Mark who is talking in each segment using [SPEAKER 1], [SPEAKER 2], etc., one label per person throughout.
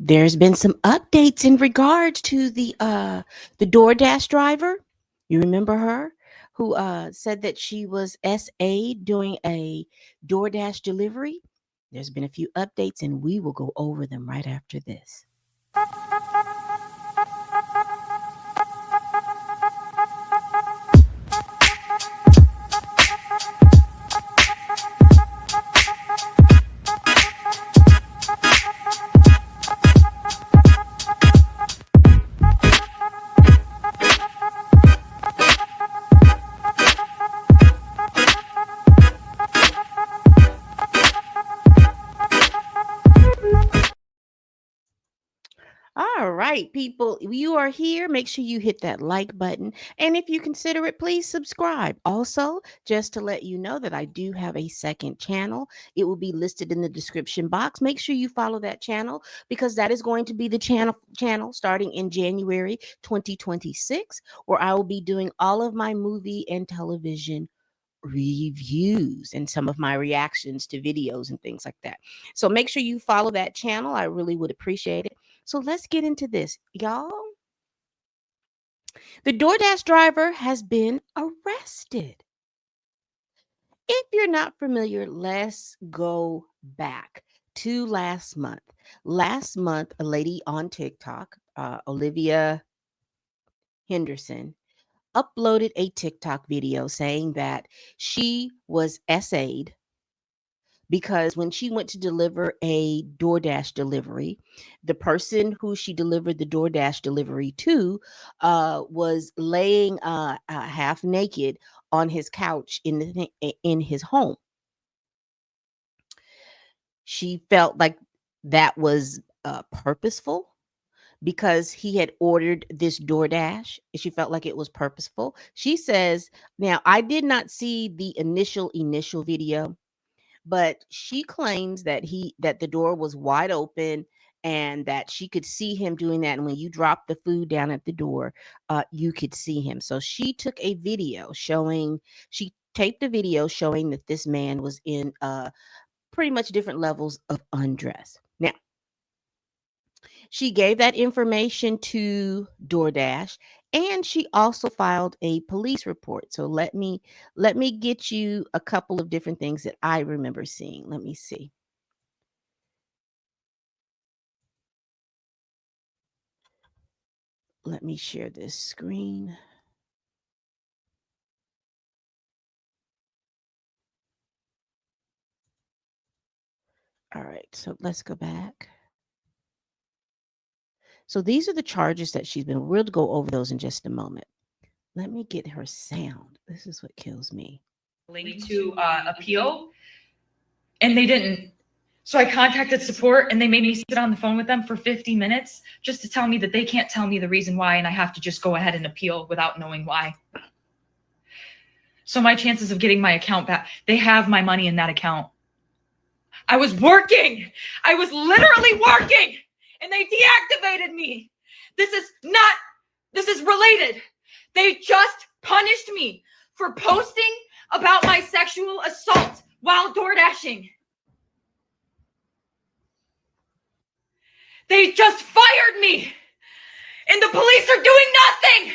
[SPEAKER 1] There's been some updates in regards to the DoorDash driver. You remember her who said that she was SA doing a DoorDash delivery? There's been a few updates, and we will go over them right after this. All right, people, you are here. Make sure you hit that like button. And if you consider it, please subscribe. Also, just to let you know that I do have a second channel, it will be listed in the description box. Make sure you follow that channel because that is going to be the channel starting in January 2026, where I will be doing all of my movie and television reviews and some of my reactions to videos and things like that. So make sure you follow that channel. I really would appreciate it. So let's get into this, y'all. The DoorDash driver has been arrested. If you're not familiar, let's go back to last month. Last month, a lady on TikTok, Olivia Henderson, uploaded a TikTok video saying that she was SA'd because when she went to deliver a DoorDash delivery, the person who she delivered the DoorDash delivery to was laying half naked on his couch in his home. She felt like that was purposeful because he had ordered this DoorDash. She felt like it was purposeful. She says, now I did not see the initial video, but she claims that the door was wide open and that she could see him doing that. And when you drop the food down at the door, you could see him. So she took a video showing, she taped a video showing that this man was in pretty much different levels of undress. Now, she gave that information to DoorDash, and she also filed a police report. So let me get you a couple of different things that I remember seeing. Let me see. Let me share this screen. All right, so let's go back. So these are the charges that she's been. We'll go over those in just a moment. Let me get her sound. This is what kills me.
[SPEAKER 2] Link to appeal, and they didn't. So I contacted support, and they made me sit on the phone with them for 50 minutes just to tell me that they can't tell me the reason why, and I have to just go ahead and appeal without knowing why. So my chances of getting my account back, they have my money in that account. I was working. I was literally working, and they deactivated me. This is related. They just punished me for posting about my sexual assault while DoorDashing. They just fired me, and the police are doing nothing.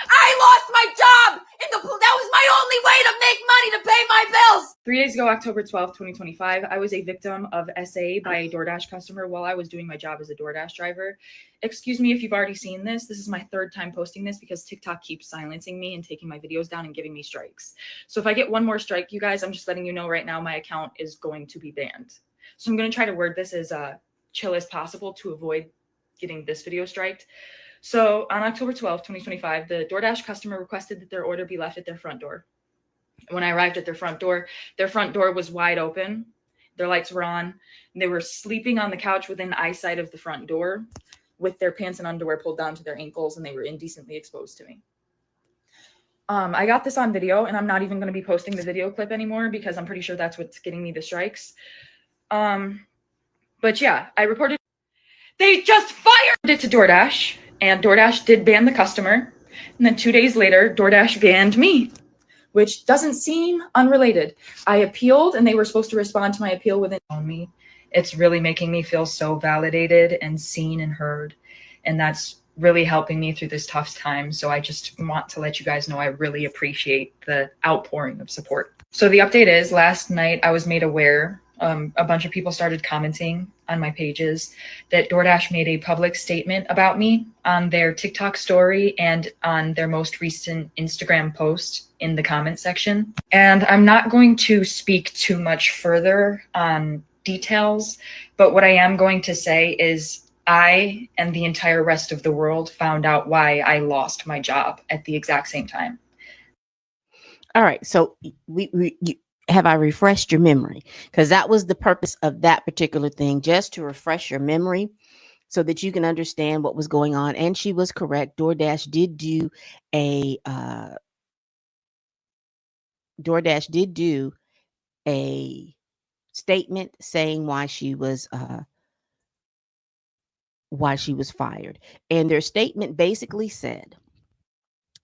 [SPEAKER 2] I lost my job, and that was my only way to make money to pay my bills. 3 days ago, October 12th, 2025, I was a victim of SA by a DoorDash customer while I was doing my job as a DoorDash driver. Excuse me if you've already seen this. This is my third time posting this because TikTok keeps silencing me and taking my videos down and giving me strikes. So if I get one more strike, you guys, I'm just letting you know right now my account is going to be banned. So I'm going to try to word this as chill as possible to avoid getting this video striked. So on October 12th, 2025, the DoorDash customer requested that their order be left at their front door. When I arrived at their front door was wide open. Their lights were on, and they were sleeping on the couch within eyesight of the front door with their pants and underwear pulled down to their ankles, and they were indecently exposed to me. I got this on video, and I'm not even going to be posting the video clip anymore because I'm pretty sure that's what's getting me the strikes. But yeah, I reported. They just fired it to DoorDash, and DoorDash did ban the customer. And then 2 days later, DoorDash banned me, which doesn't seem unrelated. I appealed, and they were supposed to respond to my appeal within me. It's really making me feel so validated and seen and heard. And that's really helping me through this tough time. So I just want to let you guys know I really appreciate the outpouring of support. So the update is last night I was made aware, a bunch of people started commenting on my pages that DoorDash made a public statement about me on their TikTok story and on their most recent Instagram post in the comment section. And I'm not going to speak too much further on details, but what I am going to say is I and the entire rest of the world found out why I lost my job at the exact same time.
[SPEAKER 1] All right. So have I refreshed your memory? Because that was the purpose of that particular thing, just to refresh your memory so that you can understand what was going on. And she was correct. A DoorDash did do a statement saying why she was fired. And their statement basically said,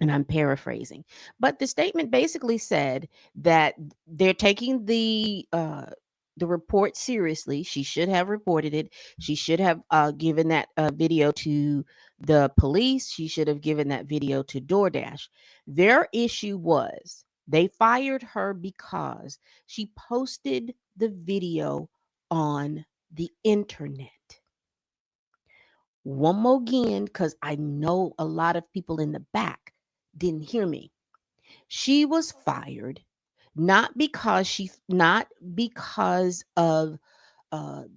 [SPEAKER 1] and I'm paraphrasing, but the statement basically said that they're taking the report seriously. She should have reported it. She should have given that video to the police. She should have given that video to DoorDash. Their issue was they fired her because she posted the video on the internet. One more again, because I know a lot of people in the back didn't hear me. She was fired not because of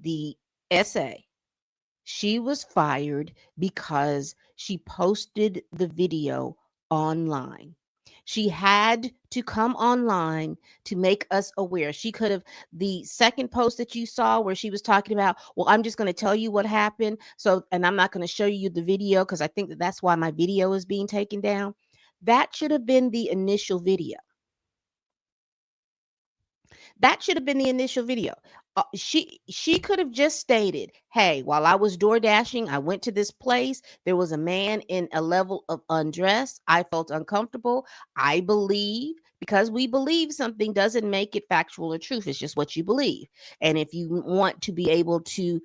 [SPEAKER 1] the essay. She was fired because she posted the video online. She had to come online to make us aware. She could have, the second post that you saw where she was talking about, well, I'm just going to tell you what happened. So, and I'm not going to show you the video because I think that that's why my video is being taken down. That should have been the initial video. That should have been the initial video. She could have just stated, "Hey, while I was door dashing, I went to this place. There was a man in a level of undress. I felt uncomfortable. I believe." Because we believe something doesn't make it factual or truth. It's just what you believe. And if you want to be able to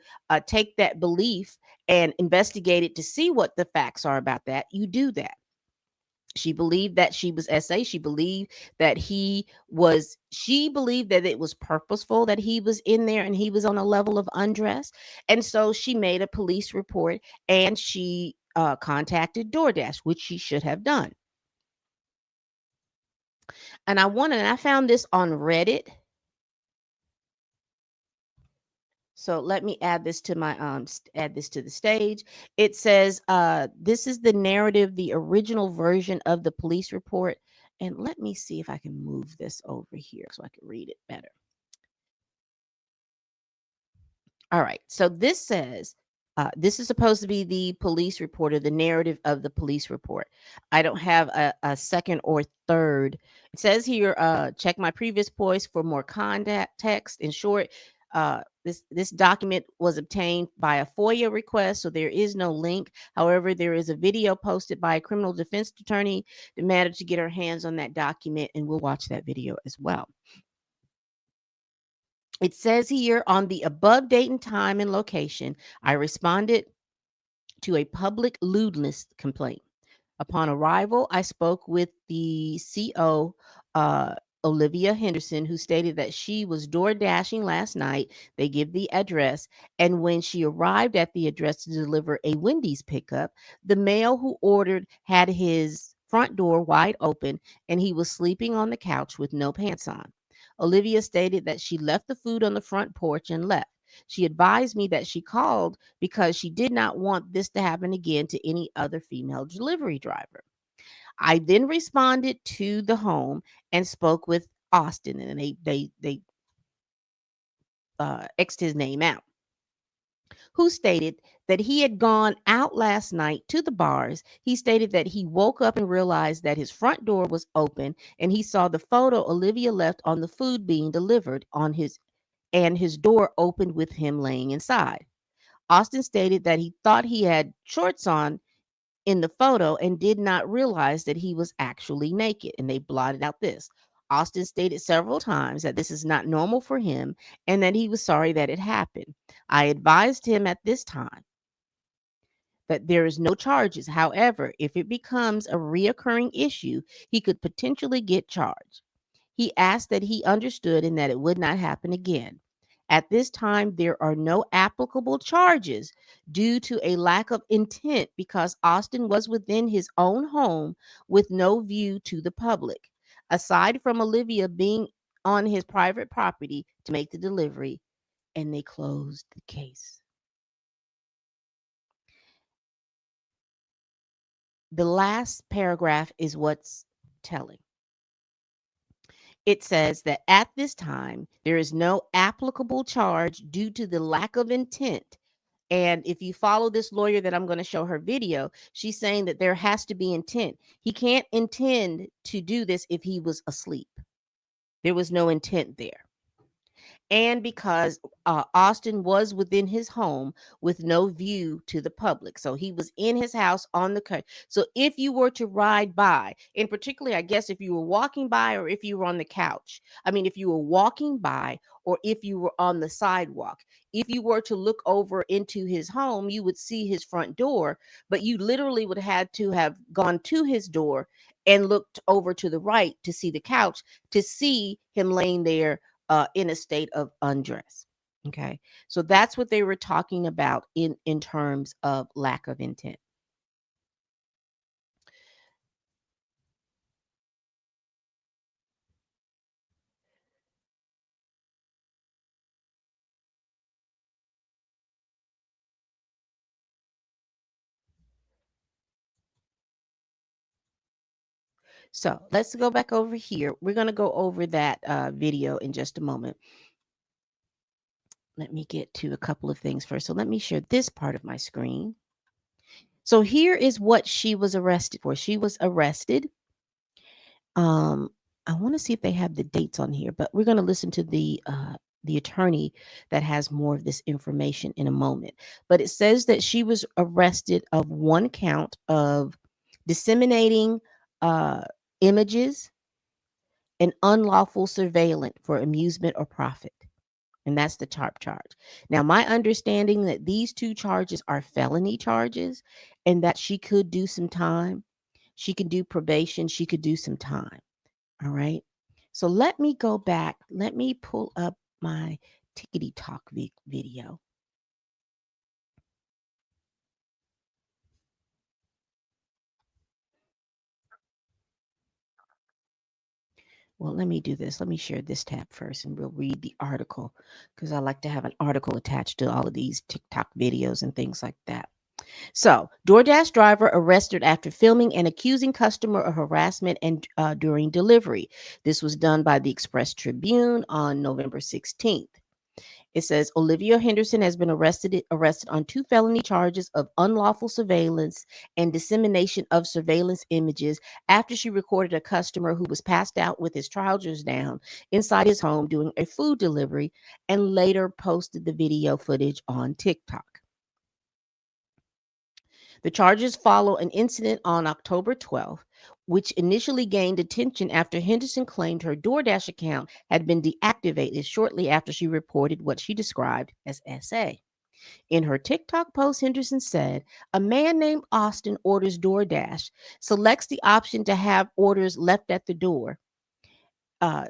[SPEAKER 1] take that belief and investigate it to see what the facts are about that, you do that. She believed that she was SA. She believed that it was purposeful that he was in there and he was on a level of undress. And so she made a police report and she contacted DoorDash, which she should have done. And I found this on Reddit. So let me add this to my add this to the stage. It says this is the narrative, the original version of the police report. And let me see if I can move this over here so I can read it better. All right. So this says this is supposed to be the police report or the narrative of the police report. I don't have a second or third. It says here, check my previous post for more context. In short, this document was obtained by a FOIA request, so there is no link. However, there is a video posted by a criminal defense attorney demanded to get her hands on that document, and we'll watch that video as well. It says here on the above date and time and location, I responded to a public lewdness complaint. Upon arrival, I spoke with the CO, Olivia Henderson, who stated that she was door dashing last night. They give the address. And when she arrived at the address to deliver a Wendy's pickup, the male who ordered had his front door wide open and he was sleeping on the couch with no pants on. Olivia stated that she left the food on the front porch and left. She advised me that she called because she did not want this to happen again to any other female delivery driver. I then responded to the home and spoke with Austin, and they xed his name out, who stated that he had gone out last night to the bars. He stated that he woke up and realized that his front door was open and he saw the photo Olivia left on the food being delivered on his door opened with him laying inside. Austin stated that he thought he had shorts on in the photo and did not realize that he was actually naked, and they blotted out this. Austin stated several times that this is not normal for him and that he was sorry that it happened. I advised him at this time that there is no charges. However, if it becomes a reoccurring issue, he could potentially get charged. He asked that he understood and that it would not happen again. At this time, there are no applicable charges due to a lack of intent because Austin was within his own home with no view to the public. Aside from Olivia being on his private property to make the delivery, and they closed the case. The last paragraph is what's telling. It says that at this time, there is no applicable charge due to the lack of intent. And if you follow this lawyer that I'm going to show her video, she's saying that there has to be intent. He can't intend to do this if he was asleep. There was no intent there, and because Austin was within his home with no view to the public. So he was in his house on the couch. So if you were to ride by, and particularly, I guess, if you were walking by or if you were on the couch, I mean, if you were walking by or if you were on the sidewalk, if you were to look over into his home, you would see his front door, but you literally would have to have gone to his door and looked over to the right to see the couch to see him laying there in a state of undress. Okay, so that's what they were talking about in terms of lack of intent. So let's go back over here. We're going to go over that video in just a moment. Let me get to a couple of things first. So let me share this part of my screen. So here is what she was arrested for. She was arrested. Um, I want to see if they have the dates on here, but we're going to listen to the attorney that has more of this information in a moment. But it says that she was arrested of one count of disseminating uh, images and unlawful surveillance for amusement or profit. And that's the top charge. Now, my understanding that these two charges are felony charges and that she could do some time. She could do probation. She could do some time. All right. So let me go back. Let me pull up my Tickety Talk video. Well, let me do this. Let me share this tab first and we'll read the article because I like to have an article attached to all of these TikTok videos and things like that. So, DoorDash driver arrested after filming and accusing customer of harassment and during delivery. This was done by the Express Tribune on November 16th. It says Olivia Henderson has been arrested on two felony charges of unlawful surveillance and dissemination of surveillance images after she recorded a customer who was passed out with his trousers down inside his home doing a food delivery and later posted the video footage on TikTok. The charges follow an incident on October 12th, which initially gained attention after Henderson claimed her DoorDash account had been deactivated shortly after she reported what she described as SA. In her TikTok post, Henderson said, "A man named Austin orders DoorDash, selects the option to have orders left at the door,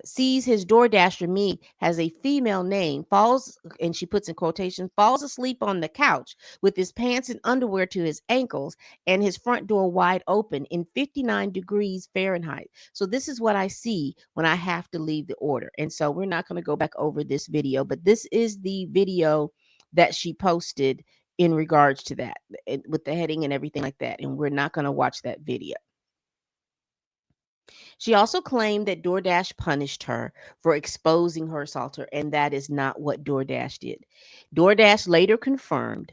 [SPEAKER 1] sees his DoorDasher me has a female name, falls, and she puts in quotation, falls asleep on the couch with his pants and underwear to his ankles and his front door wide open in 59 degrees Fahrenheit." So this is what I see when I have to leave the order. And so we're not going to go back over this video, but this is the video that she posted in regards to that with the heading and everything like that. And we're not going to watch that video. She also claimed that DoorDash punished her for exposing her assaulter, and that is not what DoorDash did. DoorDash later confirmed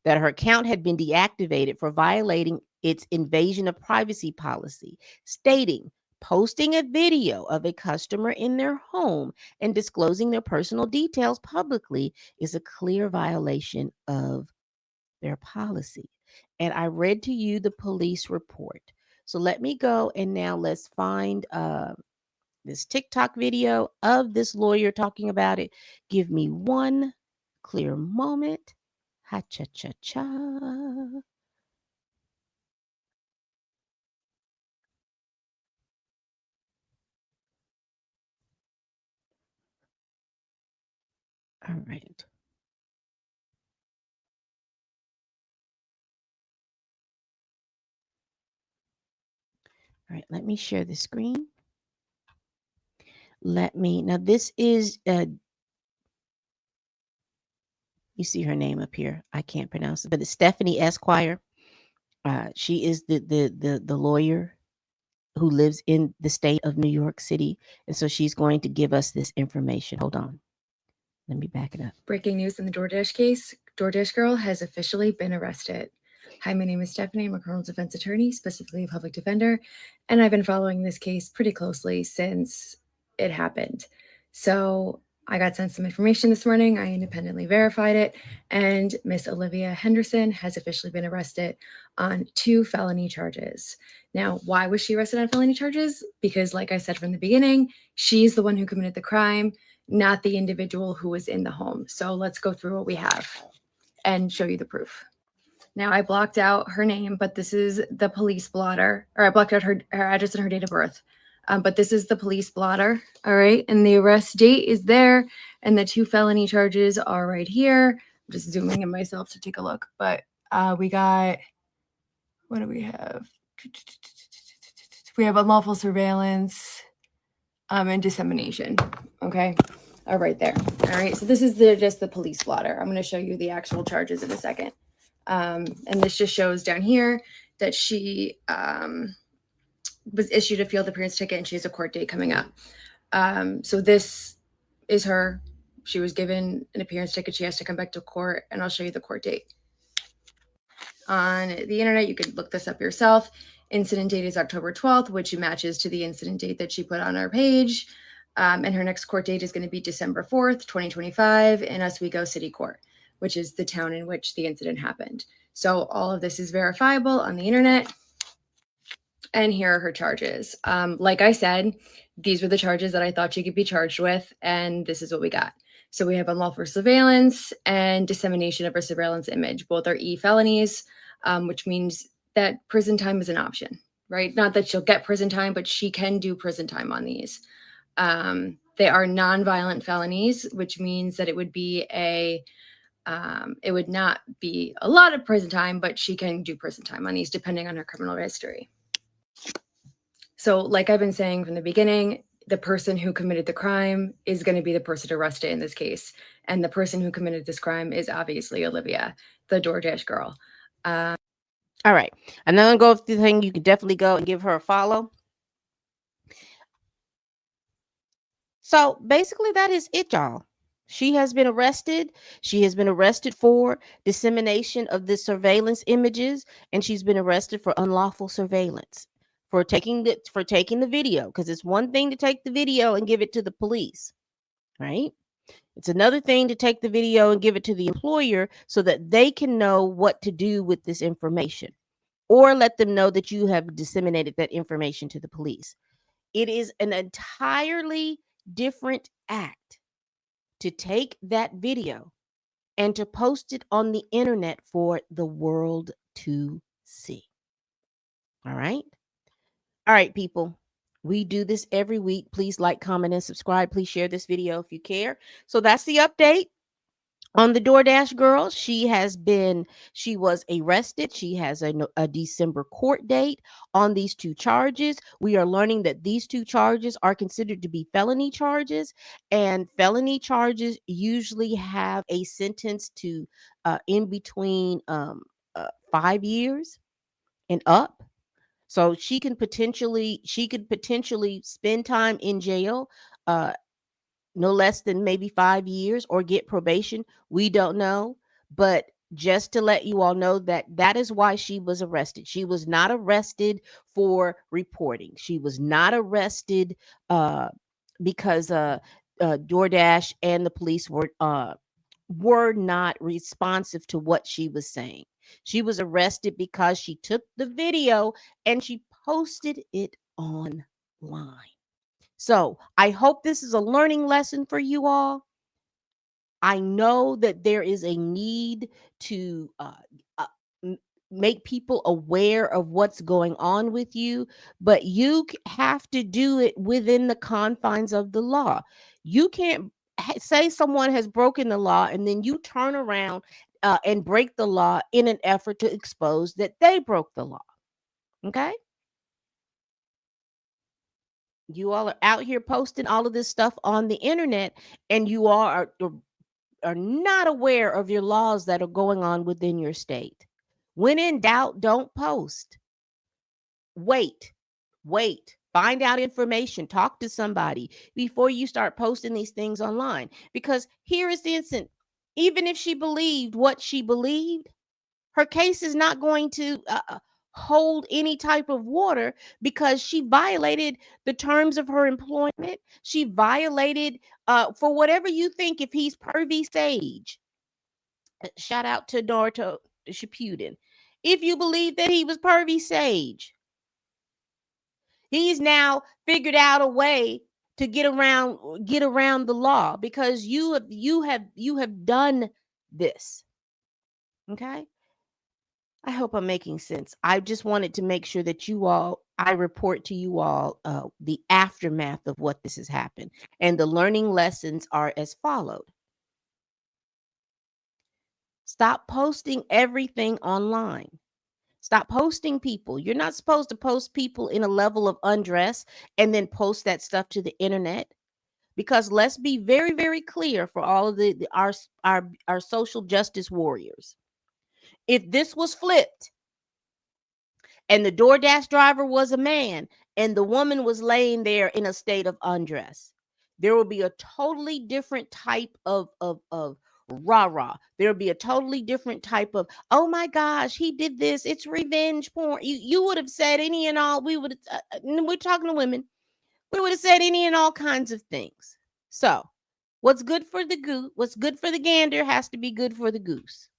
[SPEAKER 1] that her account had been deactivated for violating its invasion of privacy policy, stating posting a video of a customer in their home and disclosing their personal details publicly is a clear violation of their policy. And I read to you the police report. So let me go and now let's find this TikTok video of this lawyer talking about it. Give me one clear moment. Ha cha cha cha. All right. All right. Let me share the screen. Let me now. This is you see her name up here. I can't pronounce it, but it's Stephanie Esquire. She is the lawyer who lives in the state of New York City, and so she's going to give us this information. Hold on, let me back it up.
[SPEAKER 2] Breaking news in the Doordash case. Doordash girl has officially been arrested. Hi, my name is Stephanie. I'm a criminal defense attorney, specifically a public defender, and I've been following this case pretty closely since it happened. So I got sent some information this morning. I independently verified it, and Miss Olivia Henderson has officially been arrested on 2 felony charges. Now, why was she arrested on felony charges? Because, like I said from the beginning, she's the one who committed the crime, not the individual who was in the home. So let's go through what we have and show you the proof. Now, I blocked out her name, but this is the police blotter, or I blocked out her address and her date of birth. But this is the police blotter, all right? And the arrest date is there, and the 2 felony charges are right here. I'm just zooming in myself to take a look. But we got, what do we have? We have unlawful surveillance and dissemination, okay? Are right there. All right, so this is just the police blotter. I'm going to show you the actual charges in a second. And this just shows down here that she was issued a field appearance ticket and she has a court date coming up. So this is her. She was given an appearance ticket. She has to come back to court, and I'll show you the court date. On the internet, you can look this up yourself. Incident date is October 12th, which matches to the incident date that she put on our page. And her next court date is going to be December 4th, 2025 in Oswego City Court, which is the town in which the incident happened. So all of this is verifiable on the internet. And here are her charges. Like I said, these were the charges that I thought she could be charged with, and this is what we got. So we have unlawful surveillance and dissemination of a surveillance image. Both are felonies, which means that prison time is an option, right? Not that she'll get prison time, but she can do prison time on these. They are nonviolent felonies, which means that it would not be a lot of prison time, but she can do prison time on these depending on her criminal history. So, like I've been saying from the beginning, the person who committed the crime is going to be the person arrested in this case. And the person who committed this crime is obviously Olivia, the Doordash girl.
[SPEAKER 1] All right. I'm not going to go through the thing. You can definitely go and give her a follow. So basically, that is it, y'all. She has been arrested. She has been arrested for dissemination of the surveillance images, and she's been arrested for unlawful surveillance for taking the video. Because it's one thing to take the video and give it to the police, right? It's another thing to take the video and give it to the employer so that they can know what to do with this information, or let them know that you have disseminated that information to the police. It is an entirely different act to take that video and to post it on the internet for the world to see. All right. All right, people. We do this every week. Please like, comment, and subscribe. Please share this video if you care. So that's the update on the Doordash girl. She was arrested. She has a December court date on these 2 charges. We are learning that these 2 charges are considered to be felony charges, and felony charges usually have a sentence to in between 5 years and up. So she could potentially spend time in jail, no less than maybe 5 years, or get probation. We don't know. But just to let you all know that that is why she was arrested. She was not arrested for reporting. She was not arrested because DoorDash and the police were not responsive to what she was saying. She was arrested because she took the video and she posted it online. So I hope this is a learning lesson for you all. I know that there is a need to uh, m- make people aware of what's going on with you, but you have to do it within the confines of the law. You can't say someone has broken the law and then you turn around and break the law in an effort to expose that they broke the law. Okay? You all are out here posting all of this stuff on the internet, and you all are not aware of your laws that are going on within your state. When in doubt, don't post. Wait, wait, find out information, talk to somebody before you start posting these things online. Because here is the instant, even if she believed what she believed, her case is not going to hold any type of water because she violated the terms of her employment. She violated, for whatever you think, if he's pervy sage. Shout out to Naruto Shippuden. If you believe that he was pervy sage, he's now figured out a way to get around the law because you have done this. Okay? I hope I'm making sense. I just wanted to make sure that I report to you all the aftermath of what this has happened. And the learning lessons are as followed. Stop posting everything online. Stop posting people. You're not supposed to post people in a level of undress and then post that stuff to the internet. Because let's be very, very clear for all of our social justice warriors. If this was flipped and the DoorDash driver was a man and the woman was laying there in a state of undress, there will be a totally different type of rah rah. There will be a totally different type of, oh my gosh, he did this, it's revenge porn. You would have said any and all. We're talking to women. We would have said any and all kinds of things. So what's good for the gander has to be good for the goose.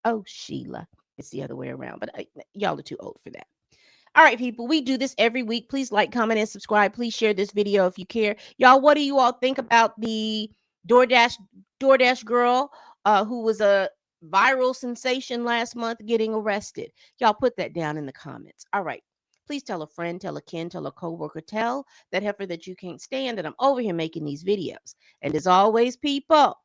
[SPEAKER 1] Oh, Sheila. It's the other way around, but y'all are too old for that. All right, people, we do this every week. Please like, comment, and subscribe. Please share this video if you care. Y'all, what do you all think about the DoorDash DoorDash girl who was a viral sensation last month getting arrested? Y'all put that down in the comments. All right. Please tell a friend, tell a kin, tell a coworker, tell that heifer that you can't stand that I'm over here making these videos. And as always, people,